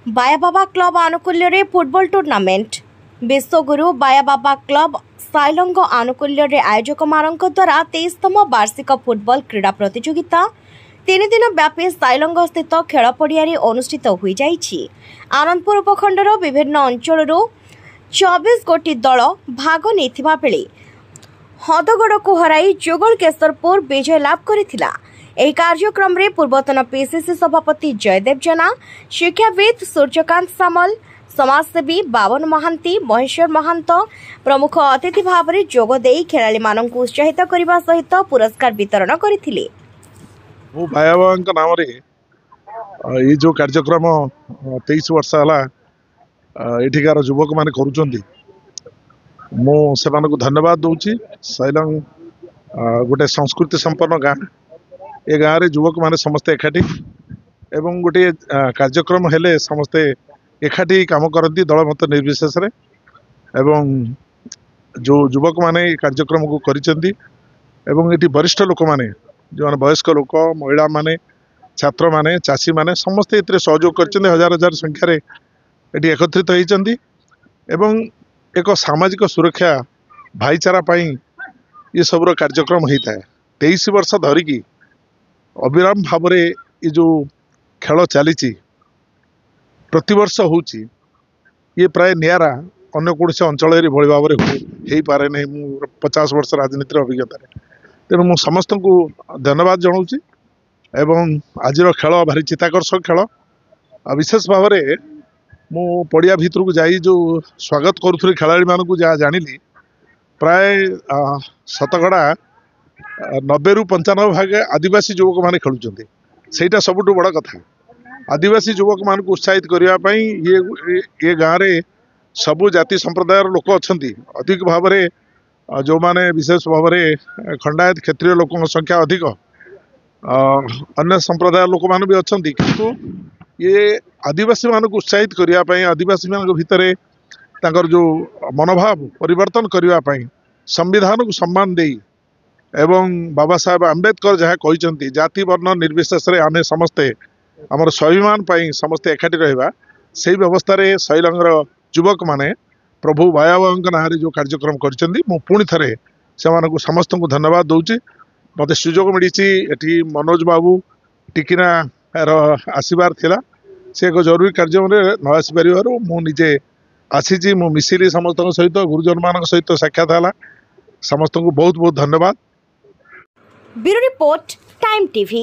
बायाबाबा club आनुकूल्य रे football tournament विश्वगुरु बायाबाबा club साइलंग आनुकूल्य आयोजक मानक द्वारा 23तम वार्षिक फुटबॉल क्रीड़ा प्रतियोगिता 3 दिन व्यापी साइलंग स्थित खेल पड़िया अनुष्ठित हो जाइछि। आनंदपुर उपखंडर विभिन्न अंचल 24 गोटी दल भाग नेथिबा बेले हदगड़ को हराई जुगल केशरपुर विजय लाभ करिथिला। ଏହି କାର୍ଯ୍ୟକ୍ରମରେ ପୂର୍ବତନ ପିସିସି ସଭାପତି ଜୟଦେବ ଜେନା, ଶିକ୍ଷାବିତ୍ ସୂର୍ଯ୍ୟକାନ୍ତ ସାମଲ, ସମାଜସେବୀ ବାବନ ମହାନ୍ତି, ମହେଶ୍ୱର ମହାନ୍ତ ପ୍ରମୁଖ ଅତିଥି ଭାବରେ ଯୋଗ ଦେଇ ଖେଳାଳିମାନଙ୍କୁ ଉତ୍ସାହିତ କରିବା ସହିତ ପୁରସ୍କାର ବିତରଣ କରିଥିଲେ। ମୁଁ ବାୟାବାବାଙ୍କ ନାମରେ ଏଇ जो କାର୍ଯ୍ୟକ୍ରମ 23 ବର୍ଷ ହେଲା ଏଠିକାର ଯୁବକମାନେ କରୁଛନ୍ତି, ମୁଁ ସେମାନଙ୍କୁ ଧନ୍ୟବାଦ ଦଉଛି। ସାଇଲଂ ଗୋଟେ ସଂସ୍କୃତି ସମ୍ପନ୍ନ ଗାଁ। ए गाँव रे युवक माने समस्ते एकाठी एवं गोटे कार्यक्रम हेले समस्ते एकाठी काम करती दल मत निर्विशेष रे एवं जो युवक माने कार्यक्रम को करिसेंती एवं एटी वरिष्ठ लोक माने जो वयस्क लोक महिला माने छात्र माने चाषी माने समस्ते एतरे सहयोग करछन्ते। हजार हजार संख्या रे एटी एकत्रित होइछन्ती एवं एक सामाजिक सुरक्षा भाईचारा पई ये सब कार्यक्रम होता है। 23 वर्ष धरिकी अविराम भाव ये जो खेल चली प्रतिवर्ष होची ये प्राय निरा अन्य कौन अंचल भली भाव हो पारे नहीं। 50 वर्ष राजनीति अभिज्ञता तेणु मु समस्त को धन्यवाद जनाऊँगी एवं आज खेल भारी चित्ताकर्षक खेल। विशेष भाव मु पड़िया भितर को जाई जो स्वागत करुथुली खेलाड़ी मानक जहाँ जानिली प्राय शतकड़ा 90 ରୁ 95 भाग आदिवासी युवक माने खेलुचंती। सेटा सबुठु बड़ कथा। आदिवासी युवक मान को उत्साहित करने ये गाँव रे सबु जाति संप्रदाय लोक अच्छी अधिक भाव जो माने विशेष भाव खंडायत क्षेत्रीय लोक संख्या अधिक अन्य संप्रदाय लोक मान भी अच्छा किंतु ये आदिवासी मान को उत्साहित करने आदिवासी मान भितर तांकर जो मनोभाव परिवर्तन करने संविधान को सम्मान दे एवं बाबा साहेब आंबेडकर जहाँ कहते जाति वर्ण निर्विशेष आम समस्ते आमर स्वाभिमान समस्ते एकाठी रहा से व्यवस्था सैलंगर युवक माने प्रभु बायाबाबा ना जो कार्यक्रम करुँच थे से समस्त को धन्यवाद दूची। मत सुजोग मिली मनोज बाबू टिकिना आसबार थिला से एक जरूरी कार्य न आसपार मुझे आसी मिसिली समस्त सहित गुरुजन मान सहित साक्षात है। समस्त को बहुत बहुत धन्यवाद। Bureau report time TV.